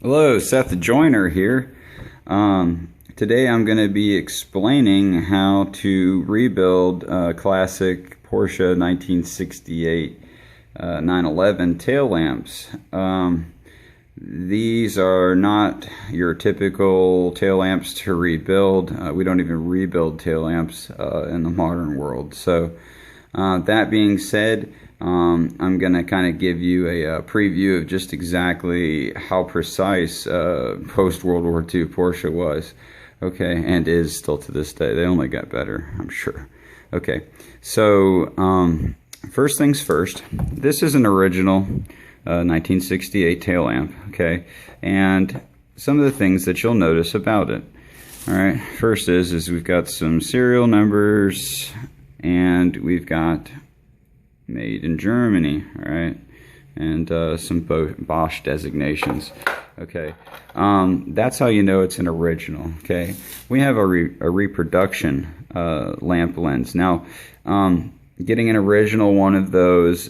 Hello, Seth the Joiner here. Today I'm going to be explaining how to rebuild classic Porsche 1968 911 tail lamps. These are not your typical tail lamps to rebuild. We don't even rebuild tail lamps in the modern world. So that being said, I'm going to kind of give you a preview of just exactly how precise post-World War II Porsche was. Okay, and is still to this day. They only got better, I'm sure. Okay, so first things first, this is an original 1968 tail lamp, okay? And some of the things that you'll notice about it. All right, first is we've got some serial numbers, and we've got made in Germany, all right, and some Bosch designations. Okay, that's how you know it's an original. Okay, we have a reproduction lamp lens. Now, getting an original one of those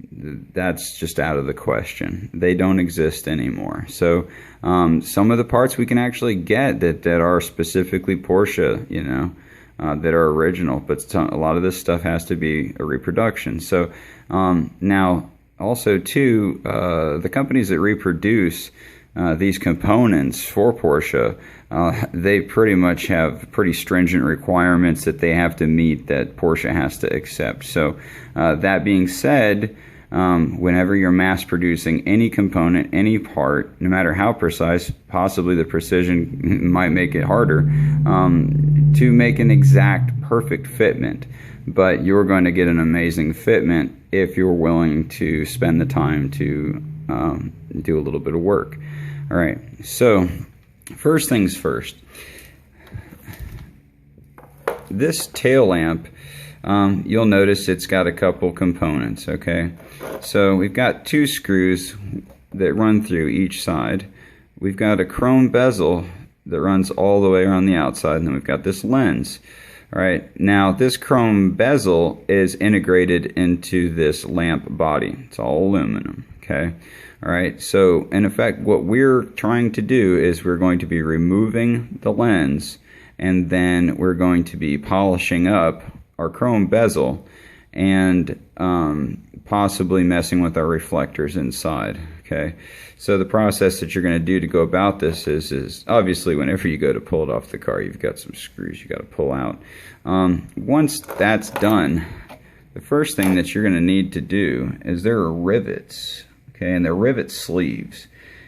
that's just out of the question. They don't exist anymore. So some of the parts we can actually get that are specifically Porsche, you know, that are original, but a lot of this stuff has to be a reproduction. So now also too, the companies that reproduce these components for Porsche, they pretty much have pretty stringent requirements that they have to meet, that Porsche has to accept. So that being said, whenever you're mass producing any component, any part, no matter how precise, possibly the precision might make it harder to make an exact perfect fitment, but you're going to get an amazing fitment if you're willing to spend the time to do a little bit of work. All right, so first things first, this tail lamp, you'll notice it's got a couple components, okay? So we've got two screws that run through each side. We've got a chrome bezel that runs all the way around the outside, and then we've got this lens. All right, now this chrome bezel is integrated into this lamp body. It's all aluminum, okay? All right, so in effect, what we're trying to do is we're going to be removing the lens, and then we're going to be polishing up our chrome bezel and possibly messing with our reflectors inside. Okay, so the process that you're going to do to go about this is obviously whenever you go to pull it off the car, you've got some screws you got to pull out. Once that's done, the first thing that you're going to need to do is there are rivets, okay, and they're rivet sleeves,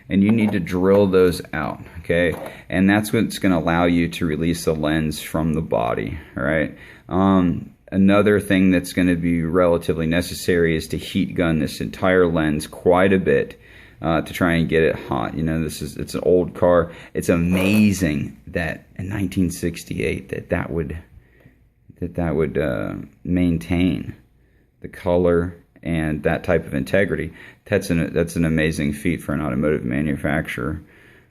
and you need to drill those out, okay, and that's what's going to allow you to release the lens from the body. All right. Another thing that's going to be relatively necessary is to heat gun this entire lens quite a bit to try and get it hot. You know, it's an old car. It's amazing that in 1968 that would maintain the color and that type of integrity. That's an amazing feat for an automotive manufacturer.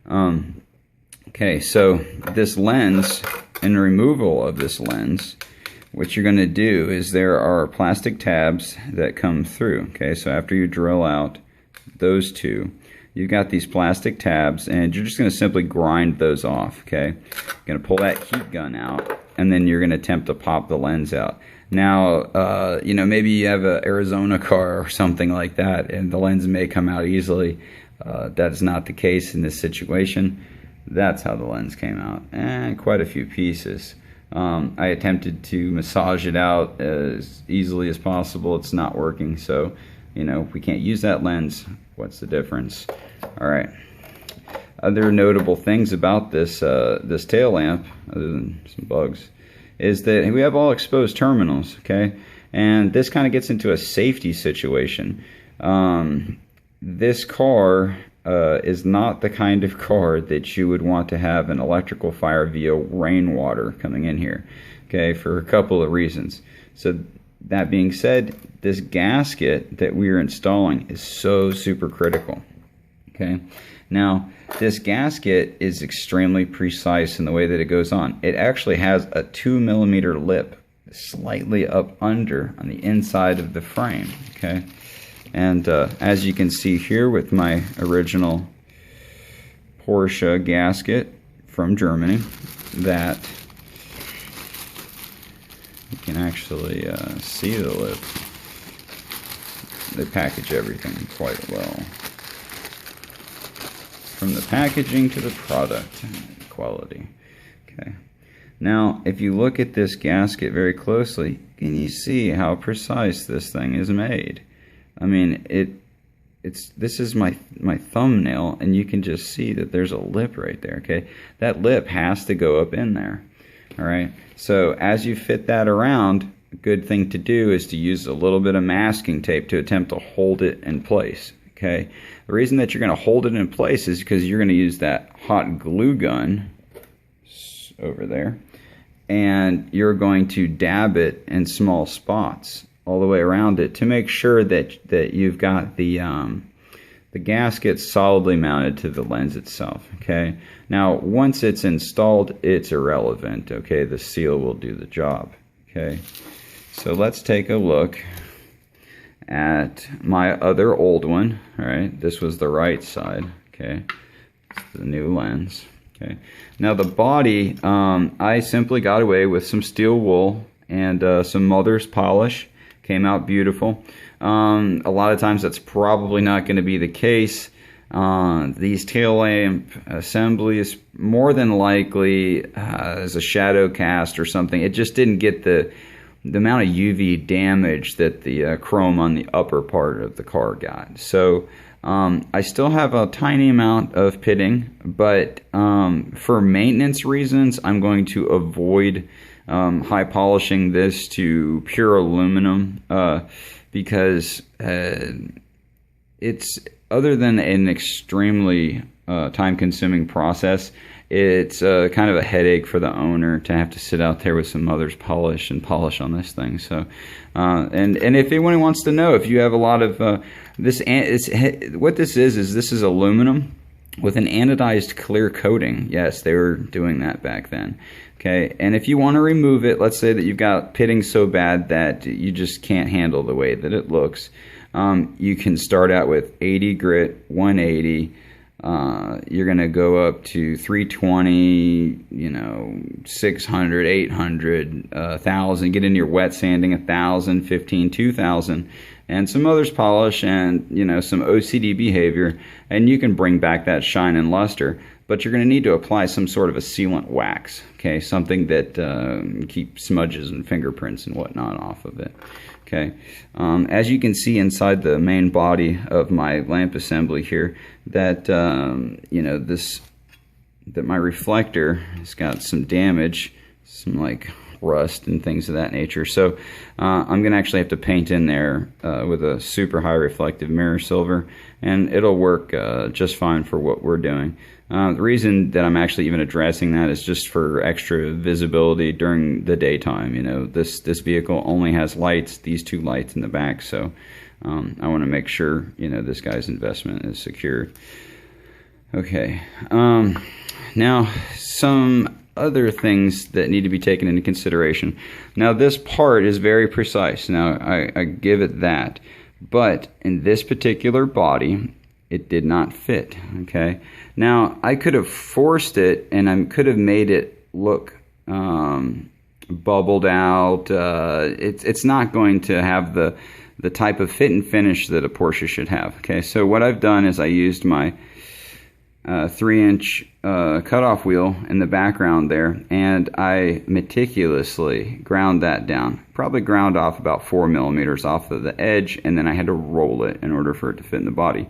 Okay, so this lens and removal of this lens, what you're going to do is there are plastic tabs that come through. Okay, so after you drill out those two, you've got these plastic tabs, and you're just going to simply grind those off. Okay, you're going to pull that heat gun out, and then you're going to attempt to pop the lens out. Now, you know, maybe you have an Arizona car or something like that, and the lens may come out easily. That's not the case in this situation. That's how the lens came out, and quite a few pieces. I attempted to massage it out as easily as possible. It's not working, so, you know, if we can't use that lens, what's the difference? All right. Other notable things about this this tail lamp, other than some bugs, is that we have all exposed terminals, okay? And this kind of gets into a safety situation. This car is not the kind of car that you would want to have an electrical fire via rainwater coming in here, okay, for a couple of reasons. So that being said, this gasket that we are installing is so super critical, okay? Now, this gasket is extremely precise in the way that it goes on. It actually has a 2mm lip slightly up under on the inside of the frame, okay? And as you can see here with my original Porsche gasket from Germany that you can actually see the lip. They package everything quite well. From the packaging to the product quality. Okay. Now, if you look at this gasket very closely, can you see how precise this thing is made? I mean, this is my thumbnail, and you can just see that there's a lip right there. Okay, that lip has to go up in there. All right. So as you fit that around, a good thing to do is to use a little bit of masking tape to attempt to hold it in place. Okay. The reason that you're going to hold it in place is because you're going to use that hot glue gun over there, and you're going to dab it in small spots all the way around it to make sure that you've got the gasket solidly mounted to the lens itself. Okay. Now, once it's installed, it's irrelevant. Okay, the seal will do the job. Okay. So let's take a look at my other old one. All right, this was the right side. Okay, it's the new lens. Okay, now the body, I simply got away with some steel wool and some mother's polish. Came out beautiful. A lot of times that's probably not going to be the case. These tail lamp assemblies, more than likely as a shadow cast or something, it just didn't get the amount of UV damage that the chrome on the upper part of the car got. So I still have a tiny amount of pitting, but for maintenance reasons, I'm going to avoid high polishing this to pure aluminum because it's, other than an extremely time-consuming process, it's kind of a headache for the owner to have to sit out there with some mother's polish and polish on this thing. So, and if anyone wants to know, if you have a lot of this, what this is aluminum with an anodized clear coating. Yes, they were doing that back then. Okay, and if you want to remove it, let's say that you've got pitting so bad that you just can't handle the way that it looks, you can start out with 80 grit, 180. You're going to go up to 320, 600, 800, 1,000. Get into your wet sanding, 1,000, 15, 2,000, and some mother's polish and, some OCD behavior, and you can bring back that shine and luster. But you're going to need to apply some sort of a sealant wax, okay, something that keeps smudges and fingerprints and whatnot off of it. Okay, as you can see inside the main body of my lamp assembly here, that that my reflector has got some damage, some like rust and things of that nature. So I'm going to actually have to paint in there with a super high reflective mirror silver, and it'll work just fine for what we're doing. The reason that I'm actually even addressing that is just for extra visibility during the daytime. This vehicle only has lights, these two lights in the back, so I want to make sure this guy's investment is secured. Okay, now some other things that need to be taken into consideration. Now this part is very precise. Now I give it that, but in this particular body, it did not fit. Okay, now I could have forced it and I could have made it look bubbled out. It's not going to have the type of fit and finish that a Porsche should have. Okay, so what I've done is I used my 3-inch cutoff wheel in the background there, and I meticulously ground that down. Probably ground off about 4 millimeters off of the edge, and then I had to roll it in order for it to fit in the body.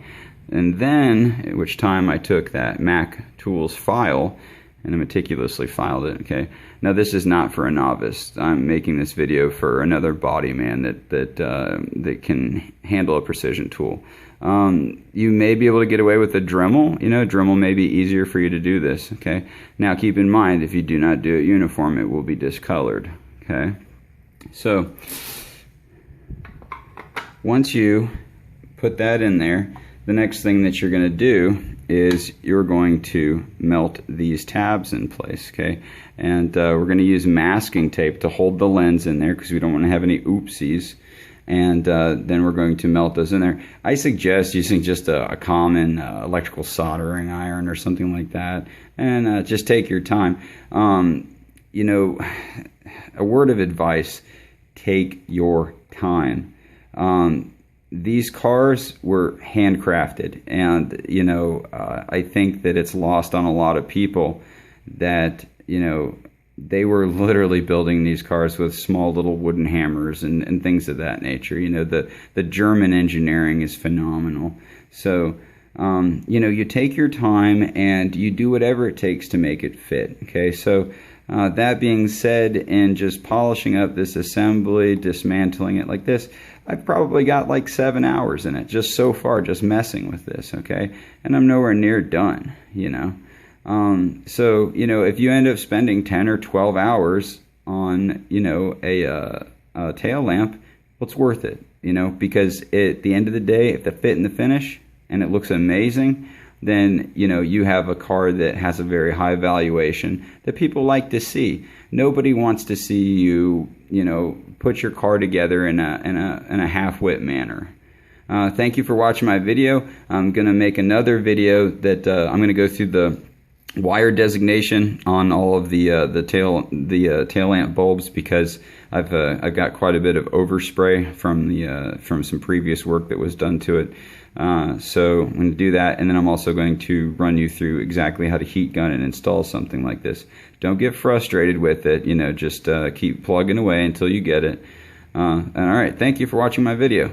And then, at which time I took that Mac Tools file and I meticulously filed it. Okay, now this is not for a novice. I'm making this video for another body man that can handle a precision tool. You may be able to get away with a Dremel. Dremel may be easier for you to do this. Okay, now keep in mind, if you do not do it uniform, it will be discolored. Okay, so once you put that in there, the next thing that you're going to do is you're going to melt these tabs in place. Okay, and we're going to use masking tape to hold the lens in there because we don't want to have any oopsies. and then we're going to melt those in there. I suggest using just a common electrical soldering iron or something like that, and just take your time. You know, a word of advice: take your time. These cars were handcrafted, and you know, I think that it's lost on a lot of people that, you know, they were literally building these cars with small little wooden hammers and things of that nature. You know, the German engineering is phenomenal. So, you know, you take your time and you do whatever it takes to make it fit. Okay, so that being said, and just polishing up this assembly, dismantling it like this, I've probably got like 7 hours in it just so far, just messing with this. Okay, and I'm nowhere near done, you know. So, you know, if you end up spending 10 or 12 hours on, you know, a tail lamp, well, it's worth it, you know, because at the end of the day, if the fit and the finish and it looks amazing, then, you know, you have a car that has a very high valuation that people like to see. Nobody wants to see you, you know, put your car together in a half-wit manner. Thank you for watching my video. I'm going to make another video that I'm going to go through the wire designation on all of the tail lamp bulbs, because I've got quite a bit of overspray from some previous work that was done to it. So I'm going to do that, and then I'm also going to run you through exactly how to heat gun and install something like this. Don't get frustrated with it, you know, just keep plugging away until you get it. And all right, thank you for watching my video.